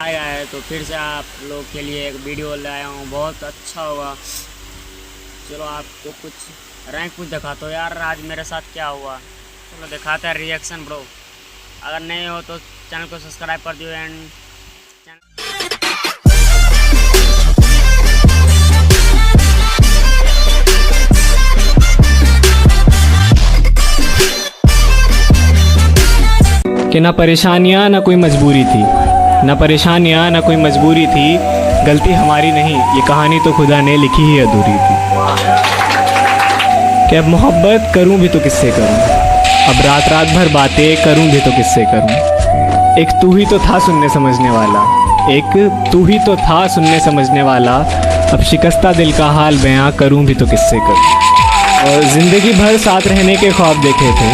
आया है तो फिर से आप लोग के लिए एक वीडियो लाया हूँ, बहुत अच्छा होगा। चलो आपको कुछ रैंक कुछ दिखाता हूँ यार, आज मेरे साथ क्या हुआ। चलो दिखाते हैं रिएक्शन ब्रो। अगर नहीं हो तो चैनल को सब्सक्राइब कर दियो एंड कि ना परेशानियाँ ना कोई मजबूरी थी, ना परेशानियाँ ना कोई मजबूरी थी, गलती हमारी नहीं, ये कहानी तो खुदा ने लिखी ही अधूरी थी। कि अब मोहब्बत करूं भी तो किससे करूं, अब रात रात भर बातें करूं भी तो किससे करूं। एक तू ही तो था सुनने समझने वाला, एक तू ही तो था सुनने समझने वाला, अब शिकस्ता दिल का हाल बयां करूं भी तो किससे करूं। और ज़िंदगी भर साथ रहने के ख्वाब देखे थे,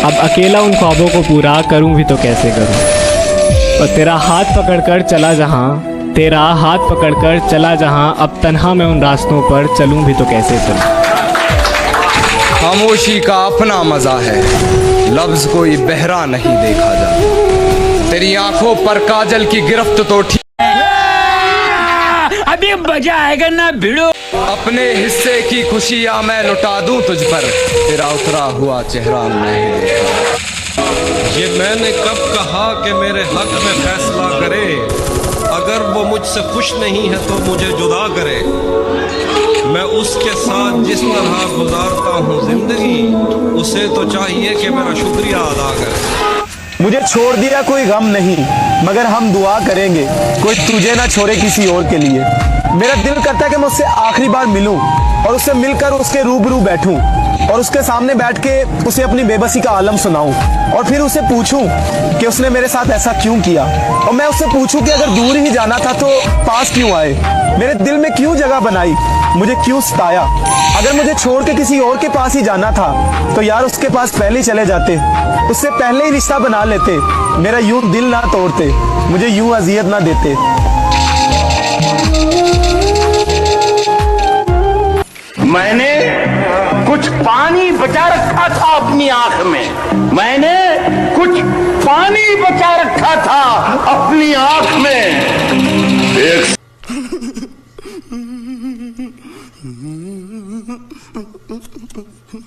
अब अकेला उन ख्वाबों को पूरा करूं भी तो कैसे करूं। और तेरा हाथ पकड़कर चला जहां, तेरा हाथ पकड़कर चला जहां, अब तन्हा मैं उन रास्तों पर चलूं भी तो कैसे चलूं। खामोशी का अपना मजा है, लफ्ज कोई बहरा नहीं देखा जा। तेरी आंखों पर काजल की गिरफ्त तो ठीक, अभी मजा आएगा ना भिड़ो। अपने हिस्से की खुशियां मैं लुटा दूं तुझ पर, तेरा उतरा हुआ चेहरा नहीं देखा। ये मैंने कब कहा कि मेरे हक में फैसला करे, अगर वो मुझसे खुश नहीं है तो मुझे जुदा करे। मैं उसके साथ जिस तरह गुजारता हूँ जिंदगी, उसे तो चाहिए कि मेरा शुक्रिया अदा करे। मुझे छोड़ दिया कोई गम नहीं, मगर हम दुआ करेंगे कोई तुझे ना छोड़े किसी और के लिए। मेरा दिल करता है कि मैं उससे आखिरी बार मिलूं और उससे मिलकर उसके रूबरू बैठूं और उसके सामने बैठ के उसे अपनी बेबसी का आलम सुनाऊं और फिर उसे पूछूं कि उसने मेरे साथ ऐसा क्यों किया। और मैं उससे पूछूं कि अगर दूर ही जाना था तो पास क्यों आए, मेरे दिल में क्यों जगह बनाई, मुझे क्यों सताया। अगर मुझे छोड़ के किसी और के पास ही जाना था तो यार उसके पास पहले ही चले जाते, उससे पहले ही रिश्ता बना लेते, मेरा यूं दिल ना तोड़ते, मुझे यूं अजियत ना देते। मैंने कुछ पानी बचा रखा था अपनी आंख में, मैंने कुछ पानी बचा रखा था अपनी आंख में।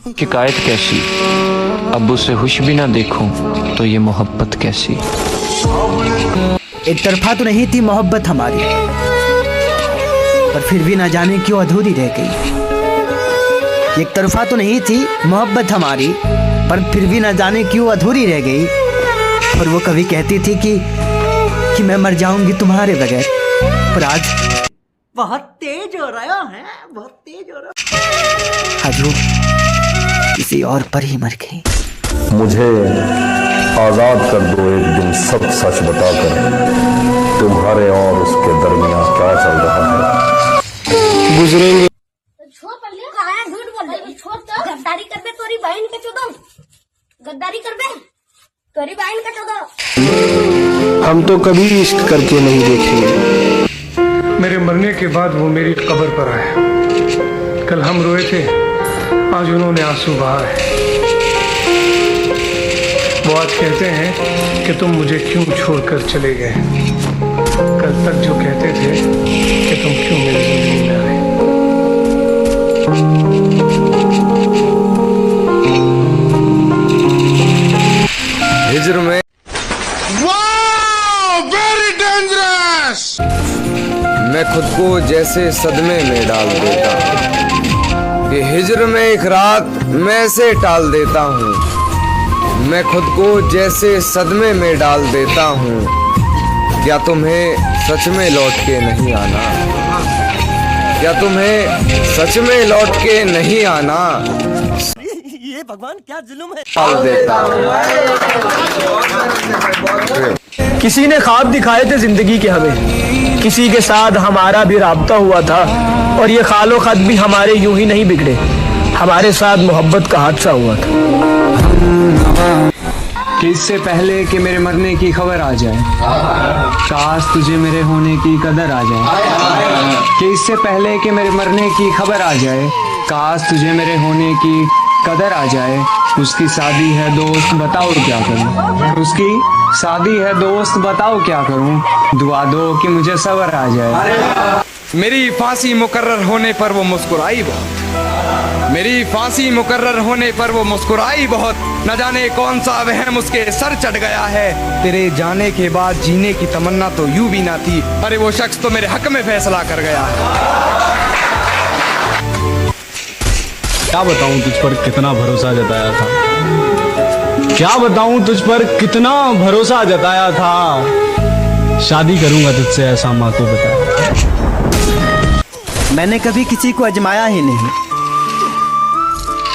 शिकायत कैसी, अब उसे खुश भी ना देखूं तो ये मोहब्बत कैसी। एक तरफा तो नहीं थी मोहब्बत हमारी, पर फिर भी ना जाने क्यों अधूरी रह गई। एक तरफा तो नहीं थी मोहब्बत हमारी, पर फिर भी ना जाने क्यों अधूरी रह गई। और वो कभी कहती थी कि मैं मर जाऊंगी तुम्हारे बगैर, पर आज बहुत तेज हो रहा है, बहुत तेज हो रहा। आज वो किसी और पर ही मर गई। मुझे आजाद कर दो एक दिन सब सच बताकर, तुम्हारे और उसके दरमियान क्या चल रहा है। गुजरेंगे गद्दारी करबे तोरी बहन के चोदम, गद्दारी करबे तोरी बहन के चोदम। हम तो कभी इश्क करके नहीं देखेंगे। मेरे मरने के बाद वो मेरी कब्र पर आए। कल हम रोए थे, आज उन्होंने आंसू बहाए। वो आज कहते हैं कि तुम मुझे क्यों छोड़कर चले गए। कल तक जो कहते थे कि तुम क्यों मेरी जिंदगी में आए। हिज्र में वेरी डेंजरस। मैं खुद को जैसे सदमे में डाल देता हूँ कि हिज्र में एक रात मैं ऐसे टाल देता हूँ। मैं खुद को जैसे सदमे में डाल देता हूँ, क्या तुम्हें सच में लौट के नहीं आना, क्या तुम्हें सच में लौट के नहीं आना। ये भगवान क्या जुल्म है। डाल देता हूँ। किसी ने ख्वाब दिखाए थे जिंदगी के हमें, किसी के साथ हमारा भी राब्ता हुआ था और ये खालो खत भी हमारे यूं ही नहीं बिगड़े, हमारे साथ मोहब्बत का हादसा हुआ था। कि इससे पहले कि मेरे मरने की खबर आ जाए, काश तुझे मेरे होने की कदर आ जाए। कि इससे पहले कि मेरे मरने की खबर आ जाए, काश तुझे मेरे होने की कदर आ जाए। उसकी शादी है दोस्त, बताओ क्या करूं। उसकी शादी है दोस्त, बताओ क्या करूं। दुआ दो कि मुझे सब्र आ जाए। मेरी फांसी मुकर्रर होने पर वो मुस्कुराई बहुत, मेरी फांसी मुकर्रर होने पर वो मुस्कुराई बहुत। न जाने कौन सा वहम उसके सर चढ़ गया है, तेरे जाने के बाद जीने की तमन्ना तो यूं भी ना थी। अरे वो शख्स तो मेरे हक में फैसला कर गया। क्या बताऊं तुझ पर कितना भरोसा जताया था, क्या बताऊं तुझ पर कितना भरोसा जताया था। शादी करूंगा तुझसे ऐसा माँ को बताया। मैंने कभी किसी को अजमाया ही नहीं,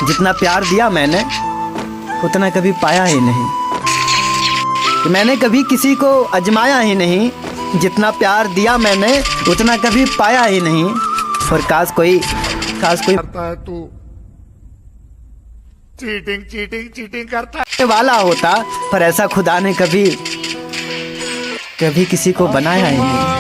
जितना प्यार दिया मैंने उतना कभी पाया ही नहीं। मैंने कभी किसी को अजमाया ही नहीं, जितना प्यार दिया मैंने उतना कभी पाया ही नहीं। और काश कोई करता है तू, चीटिंग करता है वाला होता, पर ऐसा खुदा ने कभी किसी को बनाया ही नहीं।